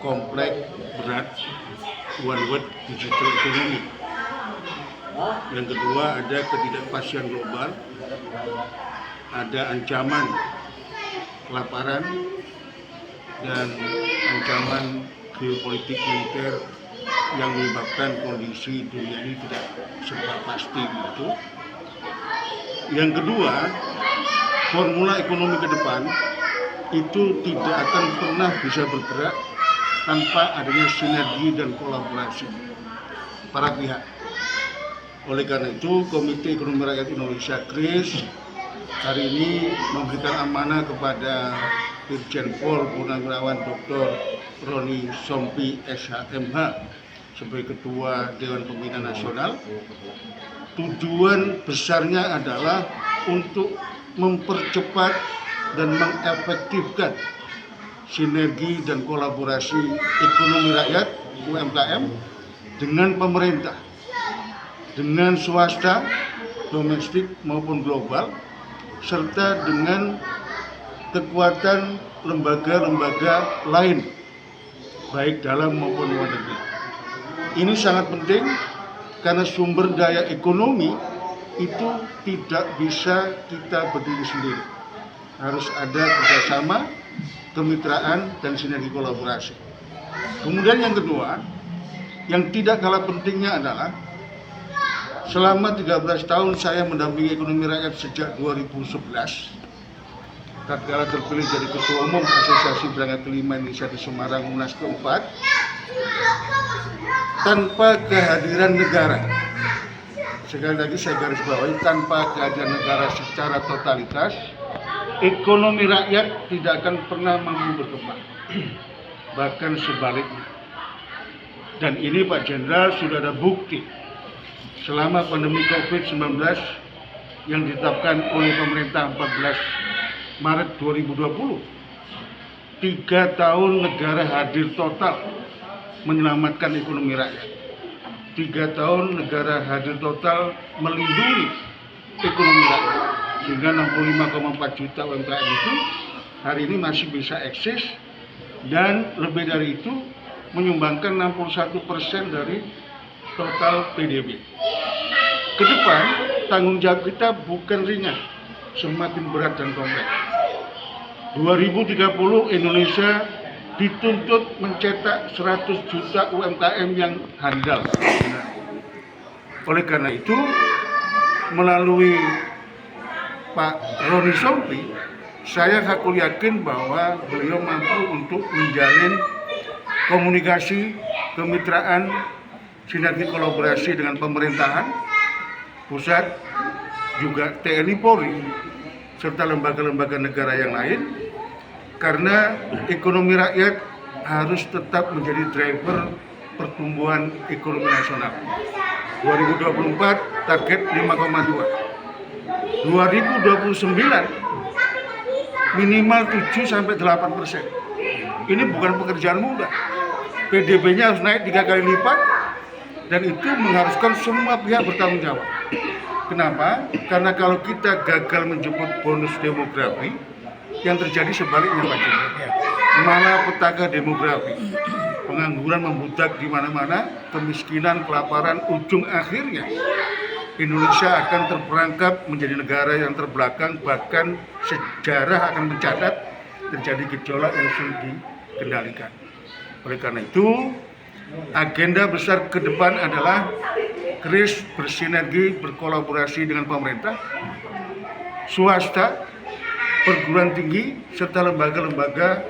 kompleks, berat, one word digital economy. Yang kedua ada ketidakpastian global, ada ancaman kelaparan, dan ancaman geopolitik militer yang menyebabkan kondisi dunia ini tidak serba pasti gitu. Yang kedua, formula ekonomi ke depan itu tidak akan pernah bisa bergerak tanpa adanya sinergi dan kolaborasi para pihak. Oleh karena itu, Komite Ekonomi Rakyat Indonesia (KRIS) hari ini memberikan amanah kepada Irjen Pol Purnawirawan Dr. Roni Sompi SHMH sebagai Ketua Dewan Pembina Nasional. Tujuan besarnya adalah untuk mempercepat dan mengefektifkan sinergi dan kolaborasi ekonomi rakyat (UMKM) dengan pemerintah, dengan swasta, domestik maupun global, serta dengan kekuatan lembaga-lembaga lain, baik dalam maupun luar negeri. Ini sangat penting karena sumber daya ekonomi itu tidak bisa kita berdiri sendiri. Harus ada kerjasama, kemitraan, dan sinergi kolaborasi. Kemudian yang kedua, yang tidak kalah pentingnya adalah selama 13 tahun saya mendampingi ekonomi rakyat sejak 2011. Tatkala terpilih jadi Ketua Umum Asosiasi Berangkat Kelima Indonesia di Semarang Munas keempat, tanpa kehadiran negara, sekali lagi saya garis bawahi, tanpa kehadiran negara secara totalitas, ekonomi rakyat tidak akan pernah mampu berkembang, bahkan sebaliknya. Dan ini Pak Jenderal sudah ada bukti selama pandemi COVID-19 yang ditetapkan oleh pemerintah 14 Maret 2020. 3 tahun negara hadir total menyelamatkan ekonomi rakyat. 3 tahun negara hadir total melindungi ekonomi rakyat. Sehingga 65,4 juta UMKM itu hari ini masih bisa eksis, dan lebih dari itu menyumbangkan 61% dari total PDB. Ke depan, tanggung jawab kita bukan ringan, semakin berat dan kompleks. 2030 Indonesia dituntut mencetak 100 juta UMKM yang handal. Oleh karena itu, melalui Pak Roni Sompi, saya hakul yakin bahwa beliau mampu untuk menjalin komunikasi, kemitraan, sinergi kolaborasi dengan pemerintahan pusat, juga TNI Polri, serta lembaga-lembaga negara yang lain, karena ekonomi rakyat harus tetap menjadi driver pertumbuhan ekonomi nasional. 2024 target 5,2, 2029 minimal 7-8%. Ini bukan pekerjaan mudah. PDB-nya harus naik 3 kali lipat, dan itu mengharuskan semua pihak bertanggung jawab. Kenapa? Karena kalau kita gagal menjemput bonus demografi, yang terjadi sebaliknya Pak Jenderal. Malah petaka demografi, pengangguran membludak di mana-mana, kemiskinan, kelaparan, ujung akhirnya Indonesia akan terperangkap menjadi negara yang terbelakang, bahkan sejarah akan mencatat terjadi gejolak yang sulit dikendalikan. Oleh karena itu, agenda besar ke depan adalah KRIS bersinergi, berkolaborasi dengan pemerintah, swasta, perguruan tinggi, serta lembaga-lembaga